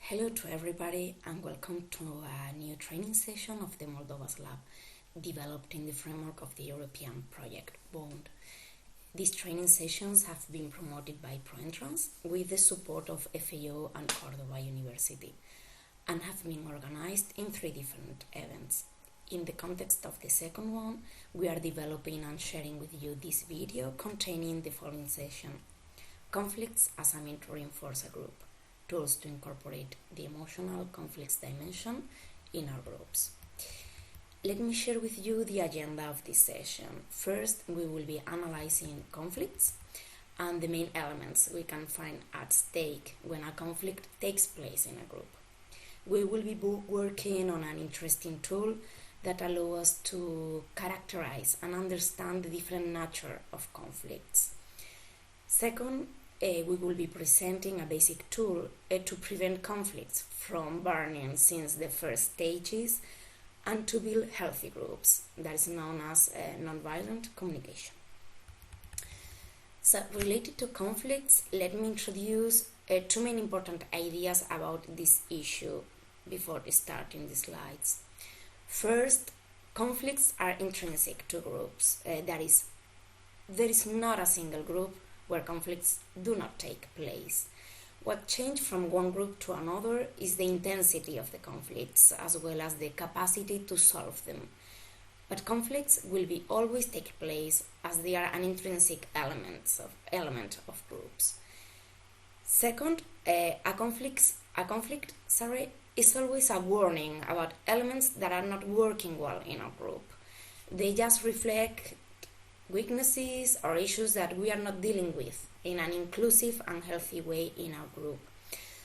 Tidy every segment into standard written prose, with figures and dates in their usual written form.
Hello to everybody and welcome to a new training session of the Moldovas Lab developed in the framework of the European project BOND. These training sessions have been promoted by ProEntrance with the support of FAO and Córdoba University and have been organized in 3 different events. In the context of the second one, we are developing and sharing with you this video containing the following session: conflicts as a means to reinforce a group. Tools to incorporate the emotional conflicts dimension in our groups. Let me share with you the agenda of this session. First, we will be analyzing conflicts and the main elements we can find at stake when a conflict takes place in a group. We will be working on an interesting tool that allows us to characterize and understand the different nature of conflicts. Second, we will be presenting a basic tool to prevent conflicts from burning since the first stages and to build healthy groups, that is known as nonviolent communication. So, related to conflicts, let me introduce 2 main important ideas about this issue before starting the slides. First, conflicts are intrinsic to groups. There is not a single group where conflicts do not take place. What changes from one group to another is the intensity of the conflicts as well as the capacity to solve them. But conflicts will always take place as they are an intrinsic element of groups. Second, a conflict is always a warning about elements that are not working well in a group. They just reflect weaknesses or issues that we are not dealing with in an inclusive and healthy way in our group.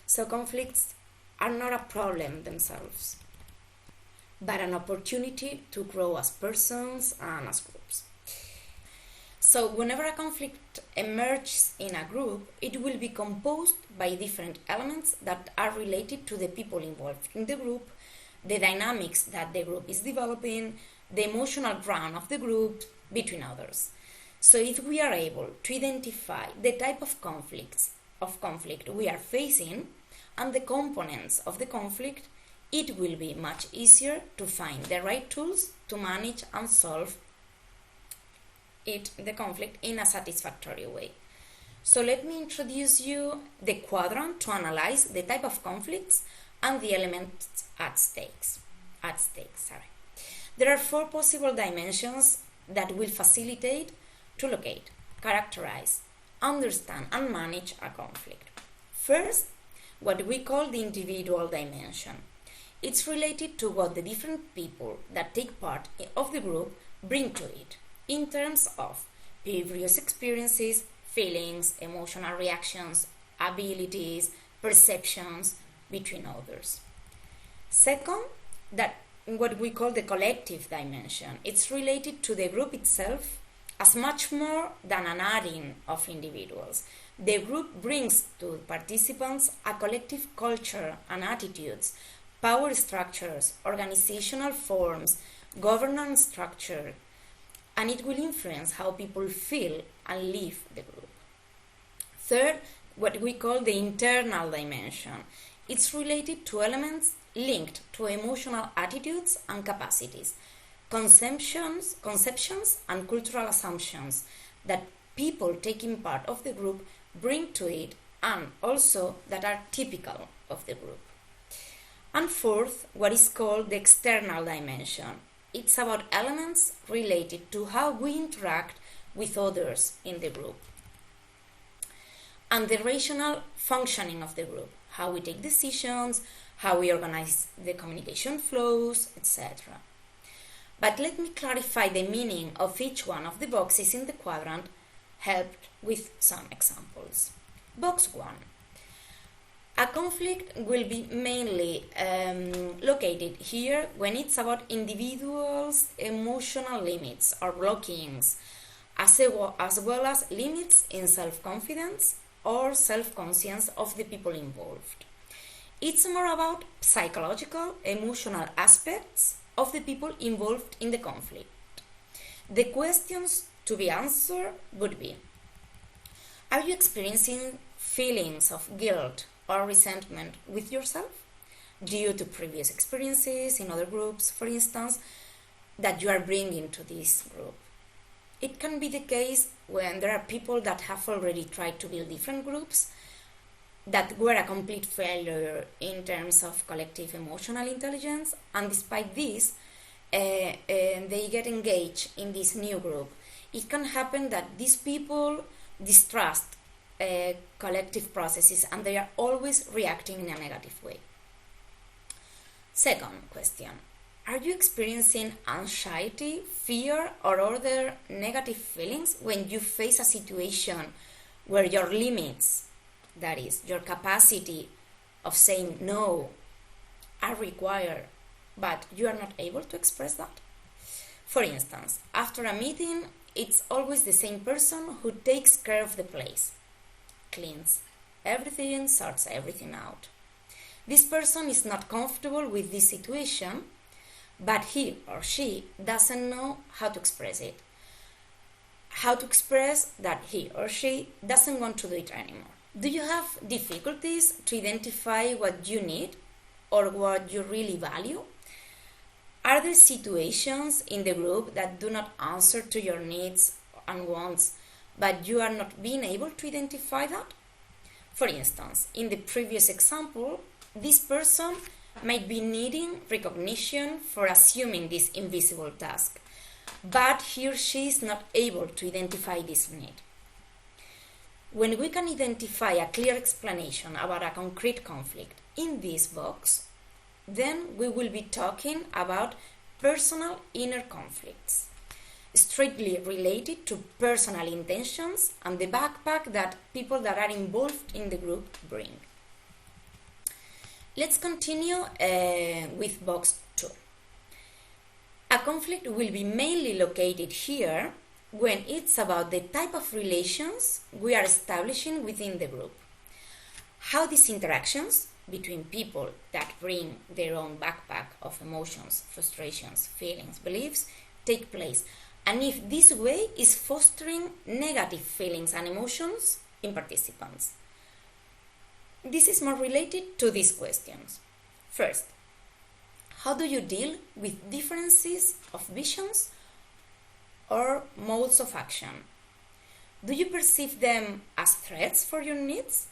So conflicts are not a problem themselves, but an opportunity to grow as persons and as groups. So whenever a conflict emerges in a group, it will be composed by different elements that are related to the people involved in the group, the dynamics that the group is developing, the emotional ground of the group, between others. So if we are able to identify the type of conflict we are facing and the components of the conflict, it will be much easier to find the right tools to manage and solve the conflict in a satisfactory way. So let me introduce you the quadrant to analyze the type of conflicts and the elements at stake. There are 4 possible dimensions that will facilitate to locate, characterize, understand and manage a conflict. First, what we call the individual dimension. It's related to what the different people that take part of the group bring to it in terms of previous experiences, feelings, emotional reactions, abilities, perceptions between others. Second, that what we call the collective dimension. It's related to the group itself as much more than an adding of individuals. The group brings to participants a collective culture and attitudes, power structures, organizational forms, governance structure, and it will influence how people feel and live the group. Third, what we call the internal dimension. It's related to elements linked to emotional attitudes and capacities, conceptions and cultural assumptions that people taking part of the group bring to it and also that are typical of the group. And fourth, what is called the external dimension. It's about elements related to how we interact with others in the group and the rational functioning of the group, how we take decisions, how we organize the communication flows, etc. But let me clarify the meaning of each one of the boxes in the quadrant, helped with some examples. Box 1. A conflict will be mainly located here when it's about individuals' emotional limits or blockings, as well as limits in self-confidence or self-conscience of the people involved. It's more about psychological, emotional aspects of the people involved in the conflict. The questions to be answered would be: are you experiencing feelings of guilt or resentment with yourself due to previous experiences in other groups, for instance, that you are bringing to this group. It can be the case when there are people that have already tried to build different groups that were a complete failure in terms of collective emotional intelligence, and despite this, they get engaged in this new group. It can happen that these people distrust collective processes and they are always reacting in a negative way. Second question. Are you experiencing anxiety, fear, or other negative feelings when you face a situation where your limits, that is, your capacity of saying no, are required, but you are not able to express that? For instance, after a meeting, it's always the same person who takes care of the place, cleans everything, sorts everything out. This person is not comfortable with this situation, but he or she doesn't know how to express it. How to express that he or she doesn't want to do it anymore. Do you have difficulties to identify what you need or what you really value? Are there situations in the group that do not answer to your needs and wants, but you are not being able to identify that? For instance, in the previous example, this person might be needing recognition for assuming this invisible task, but he or she is not able to identify this need. When we can identify a clear explanation about a concrete conflict in this box, then we will be talking about personal inner conflicts, strictly related to personal intentions and the backpack that people that are involved in the group bring. Let's continue with box 2. A conflict will be mainly located here when it's about the type of relations we are establishing within the group. How these interactions between people that bring their own backpack of emotions, frustrations, feelings, beliefs take place, and if this way is fostering negative feelings and emotions in participants. This is more related to these questions. First, how do you deal with differences of visions or modes of action? Do you perceive them as threats for your needs?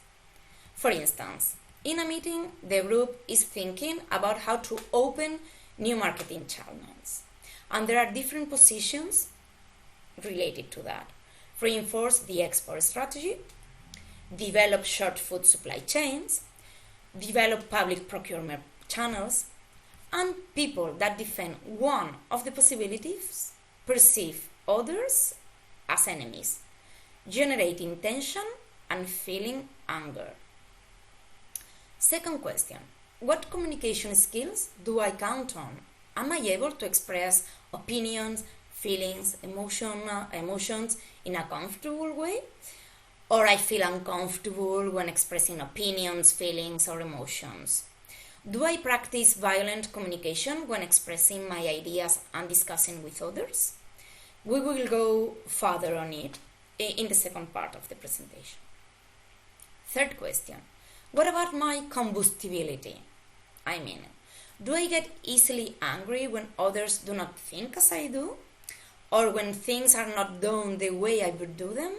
For instance, in a meeting, the group is thinking about how to open new marketing channels, and there are different positions related to that. Reinforce the export strategy, develop short food supply chains, develop public procurement channels, and people that defend one of the possibilities perceive others as enemies, generating tension and feeling anger. Second question, what communication skills do I count on? Am I able to express opinions, feelings, emotions in a comfortable way? Or I feel uncomfortable when expressing opinions, feelings, or emotions? Do I practice violent communication when expressing my ideas and discussing with others? We will go further on it in the second part of the presentation. Third question, what about my combustibility? I mean, do I get easily angry when others do not think as I do? Or when things are not done the way I would do them?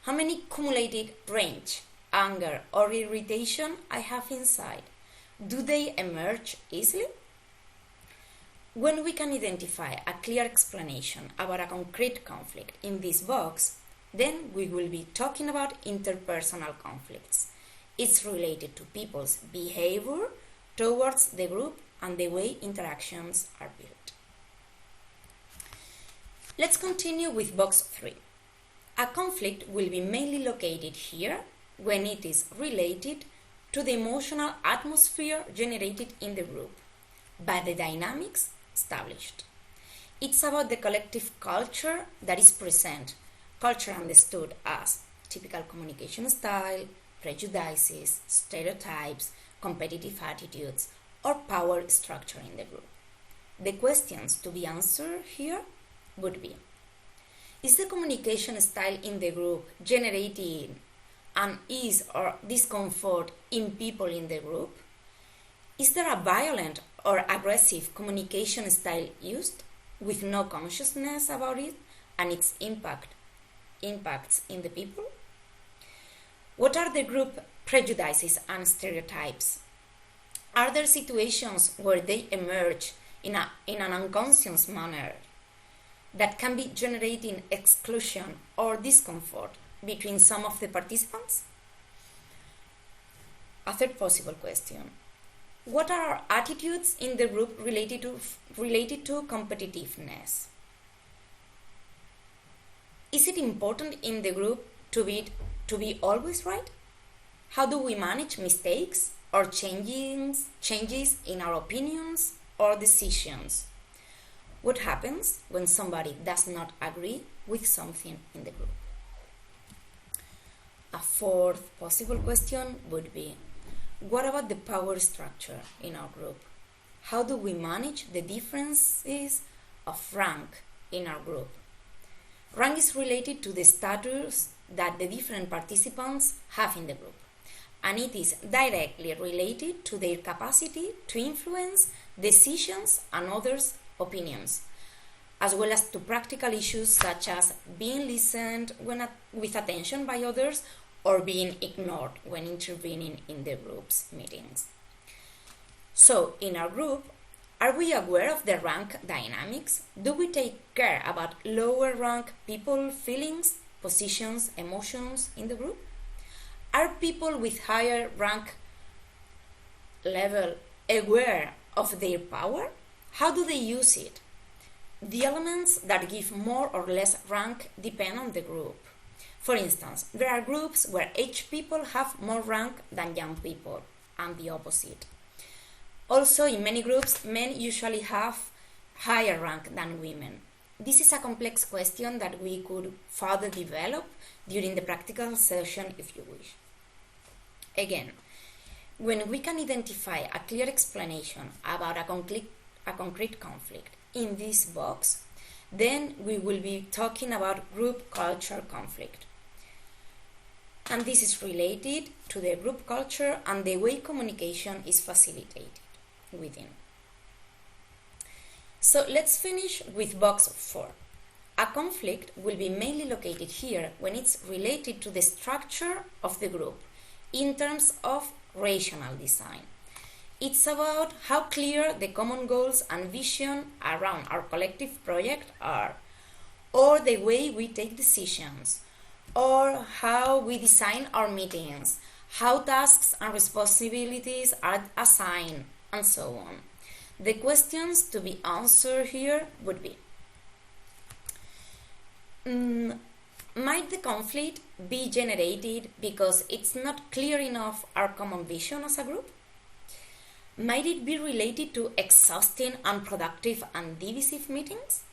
How many cumulated rage, anger, or irritation I have inside? Do they emerge easily? When we can identify a clear explanation about a concrete conflict in this box, then we will be talking about interpersonal conflicts. It's related to people's behavior towards the group and the way interactions are built. Let's continue with box 3. A conflict will be mainly located here when it is related to the emotional atmosphere generated in the group by the dynamics established. It's about the collective culture that is present, culture understood as typical communication style, prejudices, stereotypes, competitive attitudes, or power structure in the group. The questions to be answered here would be, is the communication style in the group generating unease or discomfort in people in the group? Is there a violent or aggressive communication style used with no consciousness about it and its impacts in the people? What are the group prejudices and stereotypes? Are there situations where they emerge in an unconscious manner that can be generating exclusion or discomfort between some of the participants? A third possible question: what are our attitudes in the group related to competitiveness? Is it important in the group to be always right? How do we manage mistakes or changes in our opinions or decisions? What happens when somebody does not agree with something in the group? A fourth possible question would be: what about the power structure in our group? How do we manage the differences of rank in our group? Rank is related to the status that the different participants have in the group, and it is directly related to their capacity to influence decisions and others' opinions, as well as to practical issues such as being listened with attention by others or being ignored when intervening in the group's meetings. So, in our group, are we aware of the rank dynamics? Do we take care about lower rank people's feelings, positions, emotions in the group? Are people with higher rank level aware of their power? How do they use it? The elements that give more or less rank depend on the group. For instance, there are groups where aged people have more rank than young people, and the opposite. Also, in many groups, men usually have higher rank than women. This is a complex question that we could further develop during the practical session if you wish. Again, when we can identify a clear explanation about a concrete conflict in this box, then we will be talking about group culture conflict. And this is related to the group culture and the way communication is facilitated within. So let's finish with box 4. A conflict will be mainly located here when it's related to the structure of the group in terms of rational design. It's about how clear the common goals and vision around our collective project are, or the way we take decisions, or how we design our meetings, how tasks and responsibilities are assigned, and so on. The questions to be answered here would be: might the conflict be generated because it's not clear enough our common vision as a group? Might it be related to exhausting, unproductive, and divisive meetings?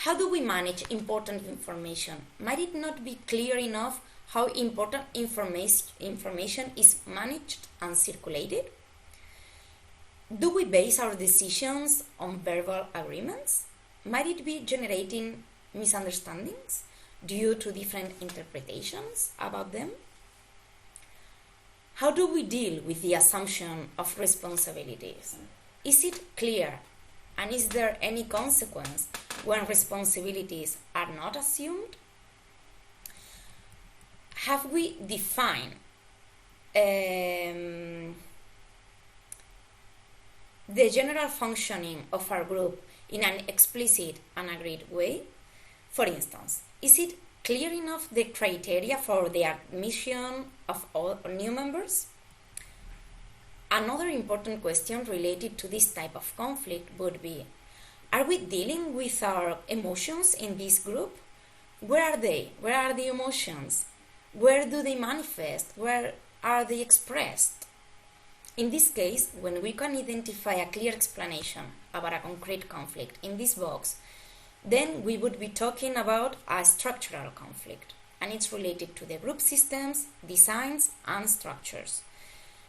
How do we manage important information? Might it not be clear enough how important information is managed and circulated? Do we base our decisions on verbal agreements? Might it be generating misunderstandings due to different interpretations about them? How do we deal with the assumption of responsibilities? Is it clear, and is there any consequence when responsibilities are not assumed? Have we defined the general functioning of our group in an explicit and agreed way? For instance, is it clear enough the criteria for the admission of all new members? Another important question related to this type of conflict would be: are we dealing with our emotions in this group? Where are they? Where are the emotions? Where do they manifest? Where are they expressed? In this case, when we can identify a clear explanation about a concrete conflict in this box, then we would be talking about a structural conflict, and it's related to the group systems, designs, and structures,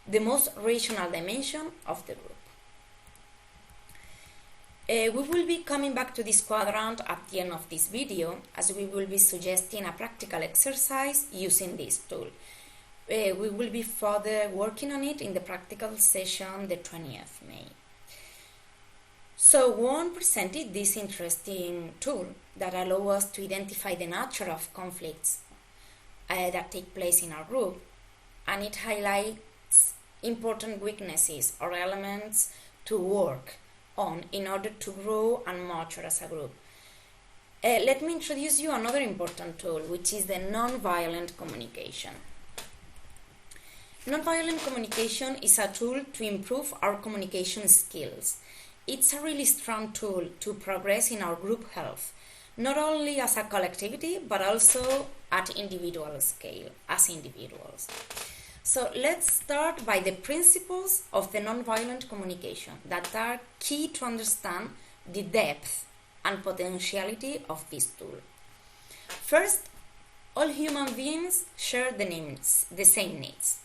the most rational dimension of the group. We will be coming back to this quadrant at the end of this video, as we will be suggesting a practical exercise using this tool. We will be further working on it in the practical session the 20th May. So Juan presented this interesting tool that allows us to identify the nature of conflicts that take place in our group, and it highlights important weaknesses or elements to work on in order to grow and mature as a group. Let me introduce you another important tool, which is the non-violent communication. Non-violent communication is a tool to improve our communication skills. It's a really strong tool to progress in our group health, not only as a collectivity, but also at individual scale, as individuals. So let's start by the principles of the nonviolent communication that are key to understand the depth and potentiality of this tool. First, all human beings share the same needs.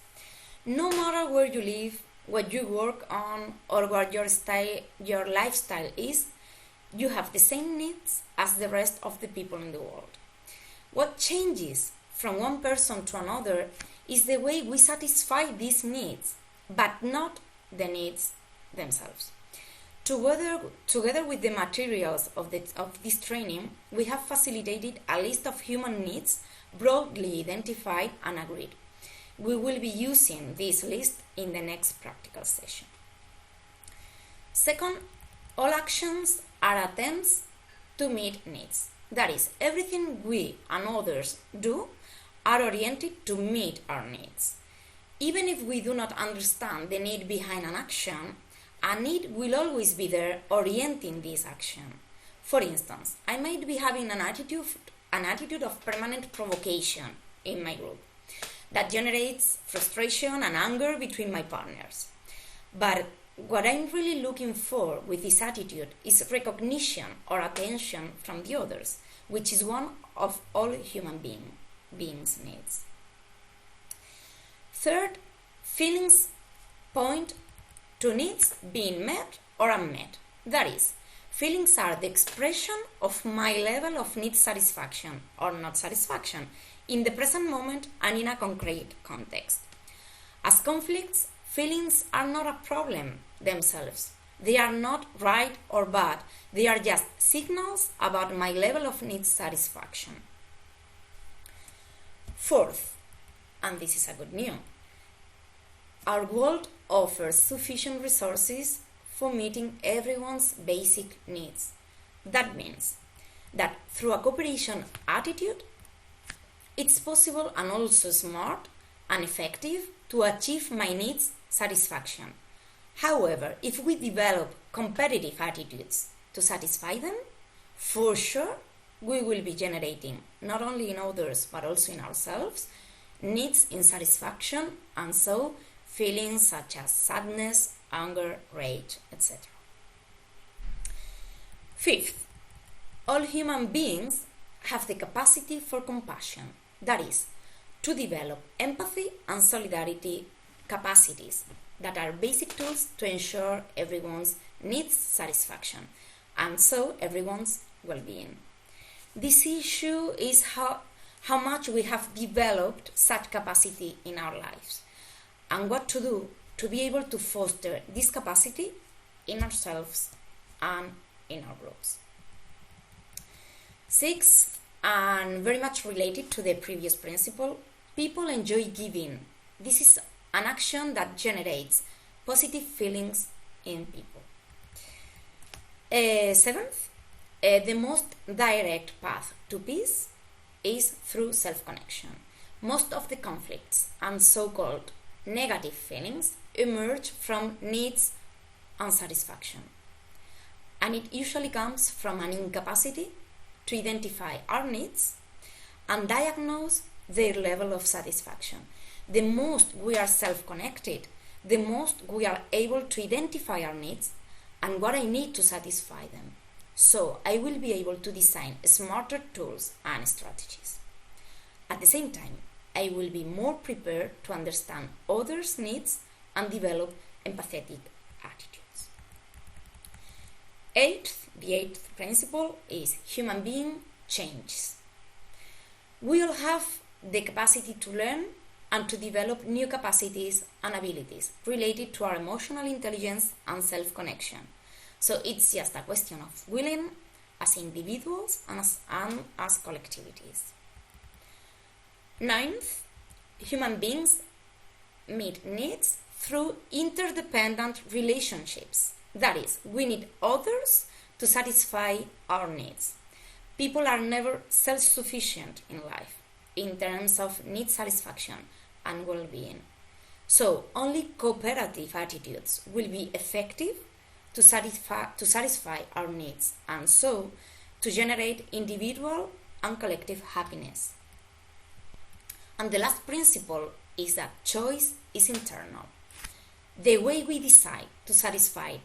No matter where you live, what you work on, or what your lifestyle is, you have the same needs as the rest of the people in the world. What changes from one person to another is the way we satisfy these needs, but not the needs themselves. Together with the materials of this training, we have facilitated a list of human needs broadly identified and agreed. We will be using this list in the next practical session. Second, all actions are attempts to meet needs. That is, everything we and others do are oriented to meet our needs. Even if we do not understand the need behind an action, a need will always be there orienting this action. For instance, I might be having an attitude of permanent provocation in my group that generates frustration and anger between my partners. But what I'm really looking for with this attitude is recognition or attention from the others, which is one of all human beings' needs. Third, feelings point to needs being met or unmet. That is, feelings are the expression of my level of need satisfaction or not satisfaction in the present moment and in a concrete context. As conflicts, feelings are not a problem themselves. They are not right or bad. They are just signals about my level of need satisfaction. Fourth, and this is a good news, our world offers sufficient resources for meeting everyone's basic needs. That means that through a cooperation attitude, it's possible and also smart and effective to achieve my needs satisfaction. However, if we develop competitive attitudes to satisfy them, for sure we will be generating, not only in others but also in ourselves, needs insatisfaction, and so feelings such as sadness, anger, rage, etc. Fifth, all human beings have the capacity for compassion. That is, to develop empathy and solidarity capacities that are basic tools to ensure everyone's needs satisfaction and so everyone's well-being. This issue is how much we have developed such capacity in our lives and what to do to be able to foster this capacity in ourselves and in our groups. Sixth, and very much related to the previous principle, people enjoy giving. This is an action that generates positive feelings in people. Seventh, the most direct path to peace is through self-connection. Most of the conflicts and so-called negative feelings emerge from needs and satisfaction, and it usually comes from an incapacity to identify our needs and diagnose their level of satisfaction. The most we are self-connected, the most we are able to identify our needs and what I need to satisfy them. So I will be able to design smarter tools and strategies. At the same time, I will be more prepared to understand others' needs and develop empathetic attitudes. Eighth, the eighth principle is human being changes. We all have the capacity to learn and to develop new capacities and abilities related to our emotional intelligence and self-connection. So it's just a question of willing as individuals and as collectivities. Ninth, human beings meet needs through interdependent relationships. That is, we need others to satisfy our needs. People are never self-sufficient in life in terms of need satisfaction and well-being. So only cooperative attitudes will be effective to satisfy our needs and so to generate individual and collective happiness. And the last principle is that choice is internal. The way we decide to satisfy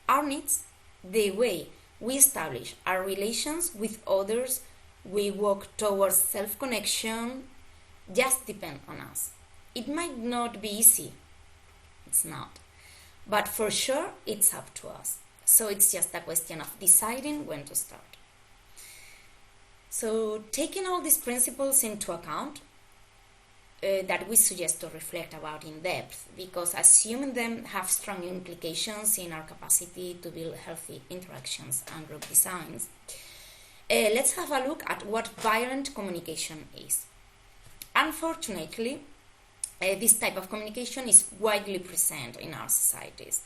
our needs, the way we establish our relations with others, we work towards self-connection, just depend on us. It might not be easy, it's not, but for sure it's up to us. So it's just a question of deciding when to start. So taking all these principles into account, that we suggest to reflect about in depth, because assuming them have strong implications in our capacity to build healthy interactions and group designs. Let's have a look at what violent communication is. Unfortunately, this type of communication is widely present in our societies.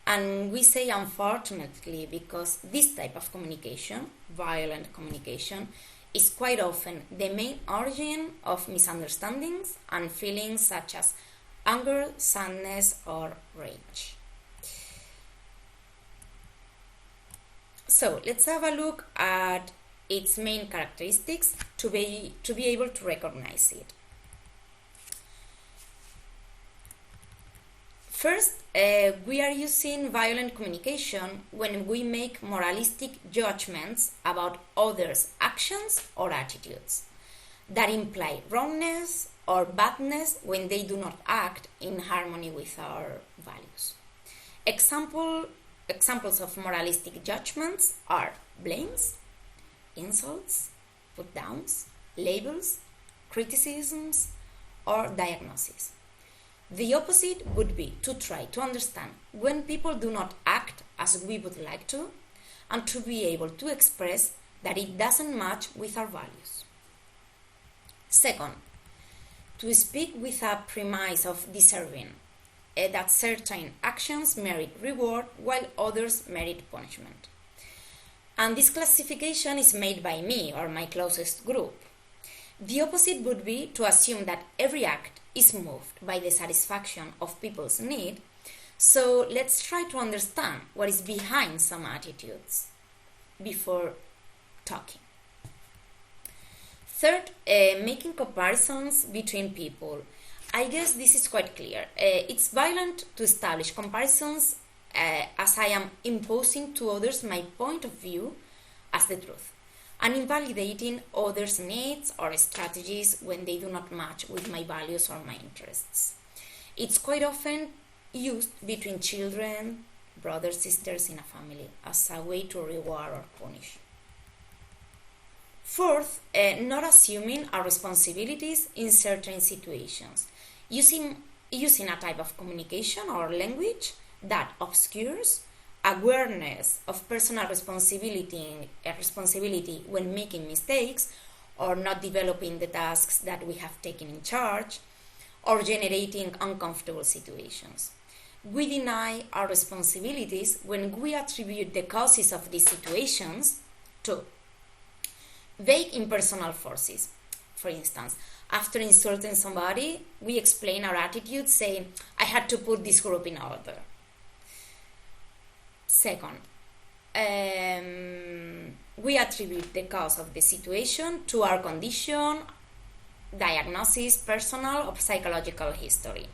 And we say unfortunately because this type of communication, violent communication, is quite often the main origin of misunderstandings and feelings such as anger, sadness, or rage. So let's have a look at its main characteristics to be able to recognize it. First, we are using violent communication when we make moralistic judgments about others' actions or attitudes that imply wrongness or badness when they do not act in harmony with our values. Examples of moralistic judgments are blames, insults, put-downs, labels, criticisms, or diagnoses. The opposite would be to try to understand when people do not act as we would like to, and to be able to express that it doesn't match with our values. Second, to speak with a premise of deserving, that certain actions merit reward while others merit punishment. And this classification is made by me or my closest group. The opposite would be to assume that every act is moved by the satisfaction of people's need, so let's try to understand what is behind some attitudes before talking. Third, making comparisons between people. I guess this is quite clear. It's violent to establish comparisons as I am imposing to others my point of view as the truth, and invalidating others' needs or strategies when they do not match with my values or my interests. It's quite often used between children, brothers, sisters in a family as a way to reward or punish. Fourth, not assuming our responsibilities in certain situations, using a type of communication or language that obscures awareness of personal responsibility when making mistakes, or not developing the tasks that we have taken in charge, or generating uncomfortable situations. We deny our responsibilities when we attribute the causes of these situations to vague impersonal forces. For instance, after insulting somebody, we explain our attitude saying, I had to put this group in order. Second, we attribute the cause of the situation to our condition, diagnosis, personal or psychological history.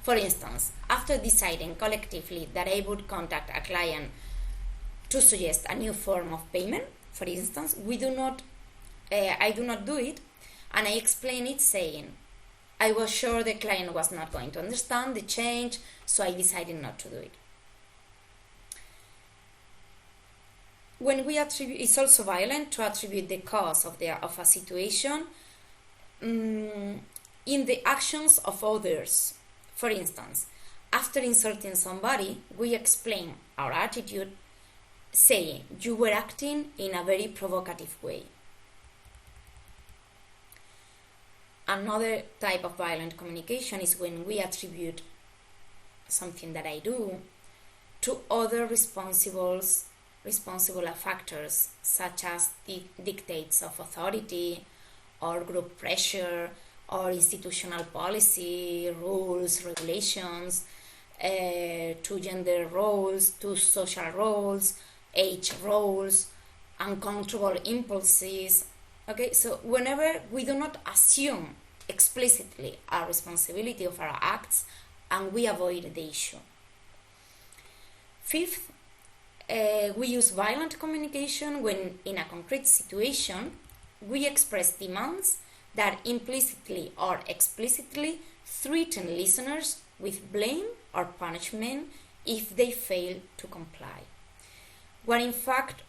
For instance, after deciding collectively that I would contact a client to suggest a new form of payment, for instance, I do not do it, and I explain it saying, I was sure the client was not going to understand the change, so I decided not to do it. When we attribute, it's also violent to attribute the cause of a situation in the actions of others. For instance, after insulting somebody, we explain our attitude saying, "You were acting in a very provocative way." Another type of violent communication is when we attribute something that I do to other responsible factors, such as the dictates of authority or group pressure or institutional policy, rules, regulations, to gender roles, to social roles, age roles, uncontrollable impulses. Okay, so whenever we do not assume explicitly our responsibility of our acts and we avoid the issue. Fifth, we use violent communication when in a concrete situation we express demands that implicitly or explicitly threaten listeners with blame or punishment if they fail to comply. What in fact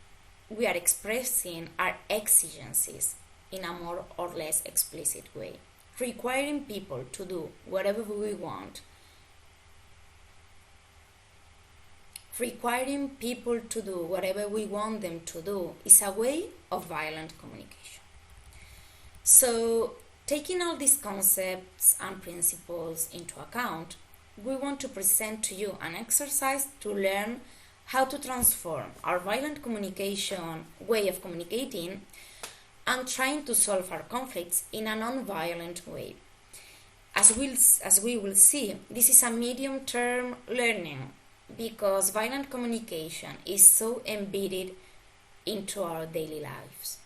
we are expressing our exigencies in a more or less explicit way, requiring people to do whatever we want, them to do is a way of violent communication. So, taking all these concepts and principles into account, we want to present to you an exercise to learn how to transform our violent communication way of communicating and trying to solve our conflicts in a non-violent way. As we will see, this is a medium-term learning because violent communication is so embedded into our daily lives.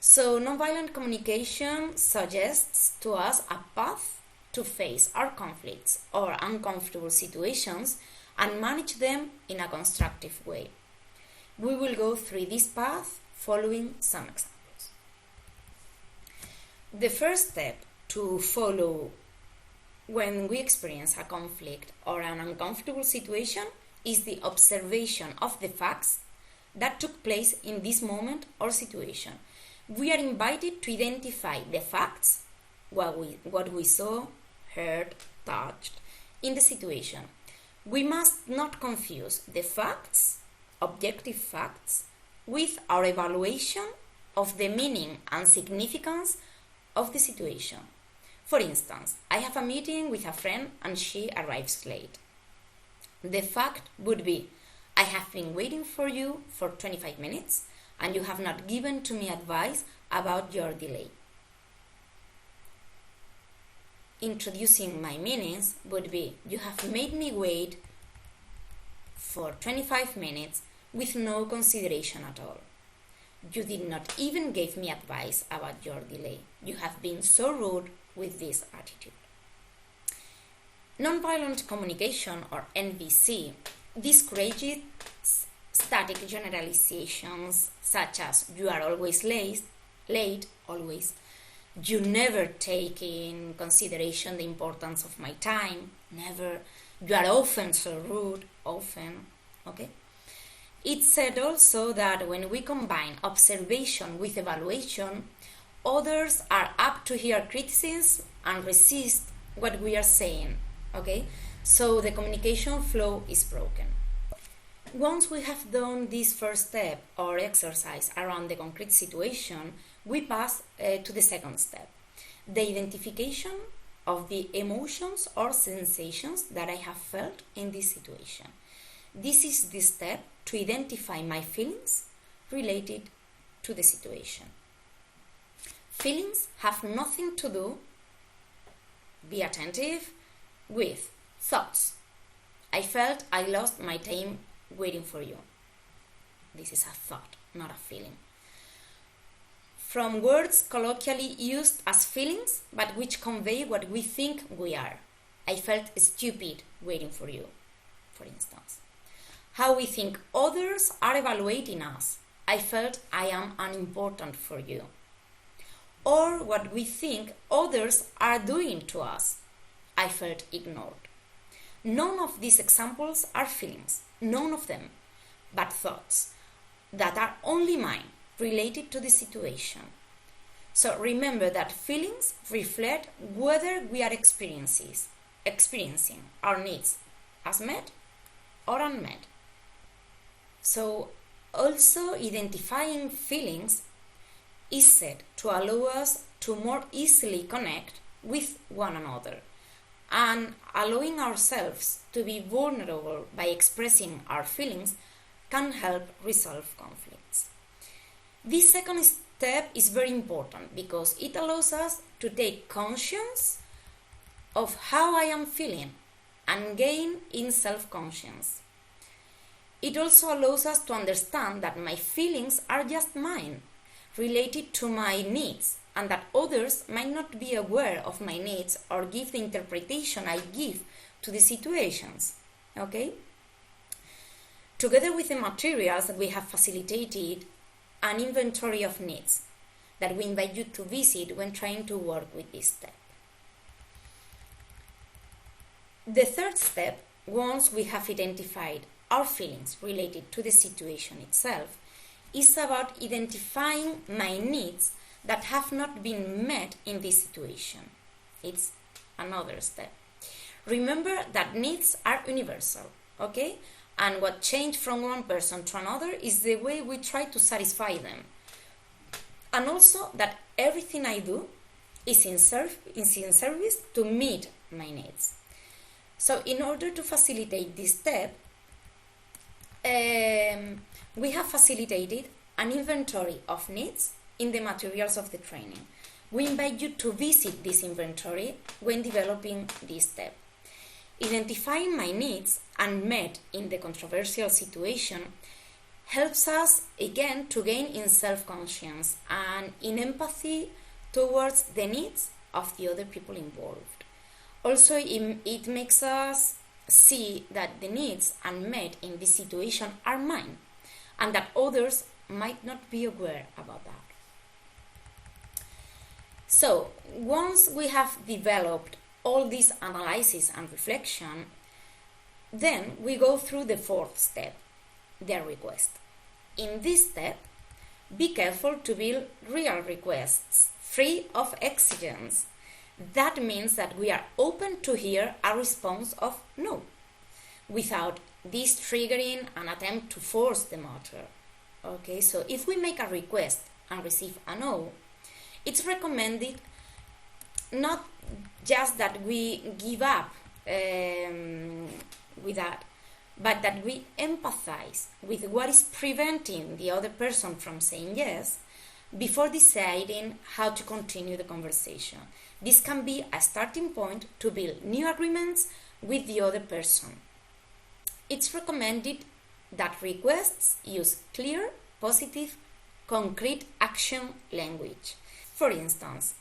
So non-violent communication suggests to us a path to face our conflicts or uncomfortable situations and manage them in a constructive way. We will go through this path following some examples. The first step to follow when we experience a conflict or an uncomfortable situation is the observation of the facts that took place in this moment or situation. We are invited to identify the facts, what we saw, heard, touched in the situation. We must not confuse the facts, objective facts, with our evaluation of the meaning and significance of the situation. For instance, I have a meeting with a friend and she arrives late. The fact would be, I have been waiting for you for 25 minutes and you have not given to me advice about your delay. Introducing my meanings would be, you have made me wait for 25 minutes with no consideration at all. You did not even give me advice about your delay. You have been so rude with this attitude. Nonviolent communication, or NVC, discourages static generalizations such as you are always late, always. You never take in consideration the importance of my time, never. You are often so rude, often, okay? It's said also that when we combine observation with evaluation, others are apt to hear criticism and resist what we are saying, okay? So the communication flow is broken. Once we have done this first step or exercise around the concrete situation, we pass to the second step, the identification of the emotions or sensations that I have felt in this situation. This is the step to identify my feelings related to the situation. Feelings have nothing to do, be attentive, with thoughts. I felt I lost my time waiting for you. This is a thought, not a feeling. From words colloquially used as feelings, but which convey what we think we are. I felt stupid waiting for you, for instance. How we think others are evaluating us. I felt I am unimportant for you. Or what we think others are doing to us. I felt ignored. None of these examples are feelings, none of them, but thoughts. that are only mine, related to the situation. So remember that feelings reflect whether we are experiencing our needs as met or unmet. So also identifying feelings is said to allow us to more easily connect with one another, and allowing ourselves to be vulnerable by expressing our feelings can help resolve conflicts. This second step is very important because it allows us to take conscience of how I am feeling and gain in self-conscience. It also allows us to understand that my feelings are just mine, related to my needs, and that others might not be aware of my needs or give the interpretation I give to the situations. Okay? Together with the materials that we have facilitated, an inventory of needs that we invite you to visit when trying to work with this step. The third step, once we have identified our feelings related to the situation itself, is about identifying my needs that have not been met in this situation. It's another step. Remember that needs are universal, okay? And what changes from one person to another is the way we try to satisfy them. And also that everything I do is in service to meet my needs. So in order to facilitate this step, we have facilitated an inventory of needs in the materials of the training. We invite you to visit this inventory when developing this step. Identifying my needs unmet in the controversial situation helps us again to gain in self-conscience and in empathy towards the needs of the other people involved. Also, it makes us see that the needs unmet in this situation are mine and that others might not be aware about that. So, once we have developed all this analysis and reflection, then we go through the fourth step, the request. In this step, be careful to build real requests, free of exigence. That means that we are open to hear a response of no, without this triggering an attempt to force the matter. Okay, so if we make a request and receive a no, it's recommended not just that we give up with that, but that we empathize with what is preventing the other person from saying yes before deciding how to continue the conversation. This can be a starting point to build new agreements with the other person. It's recommended that requests use clear, positive, concrete action language. For instance,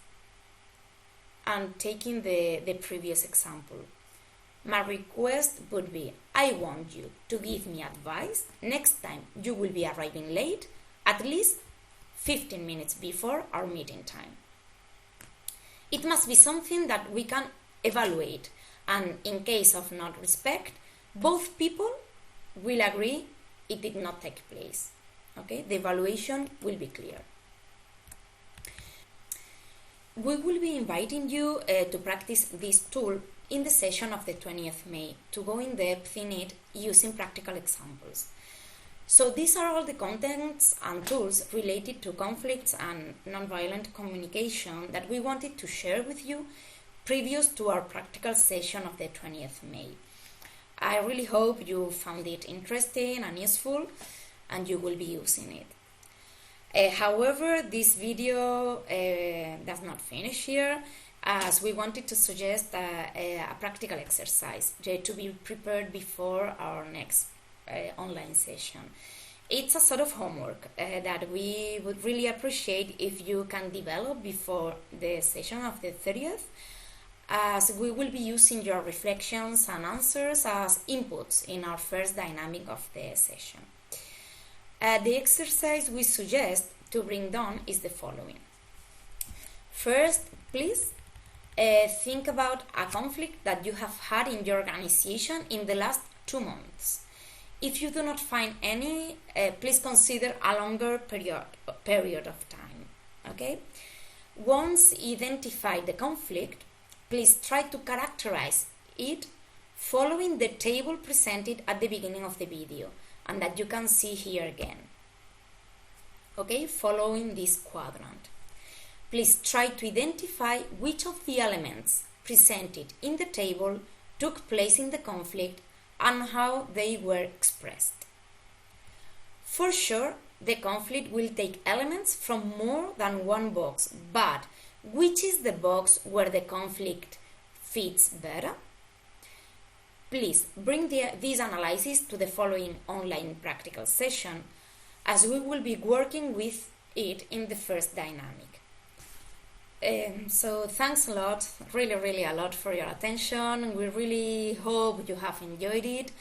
and taking the previous example, my request would be, I want you to give me advice next time you will be arriving late, at least 15 minutes before our meeting time. It must be something that we can evaluate, and in case of not respect, both people will agree it did not take place. Okay, the evaluation will be clear. We will be inviting you to practice this tool in the session of the 20th May to go in depth in it using practical examples. So these are all the contents and tools related to conflicts and nonviolent communication that we wanted to share with you previous to our practical session of the 20th May. I really hope you found it interesting and useful and you will be using it. However, this video does not finish here, as we wanted to suggest a practical exercise to be prepared before our next online session. It's a sort of homework that we would really appreciate if you can develop before the session of the 30th, as we will be using your reflections and answers as inputs in our first dynamic of the session. The exercise we suggest to bring down is the following. First, please think about a conflict that you have had in your organization in the last 2 months. If you do not find any, please consider a longer period of time. Okay? Once identify the conflict, please try to characterize it following the table presented at the beginning of the video and that you can see here again. Okay, following this quadrant. Please try to identify which of the elements presented in the table took place in the conflict and how they were expressed. For sure, the conflict will take elements from more than one box, but which is the box where the conflict fits better? Please bring this analysis to the following online practical session, as we will be working with it in the first dynamic. So thanks a lot, really a lot for your attention. We really hope you have enjoyed it.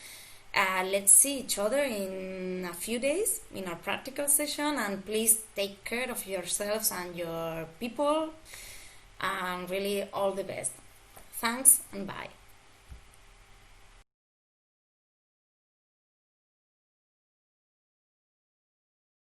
Let's see each other in a few days in our practical session, and please take care of yourselves and your people, and really all the best. Thanks and bye.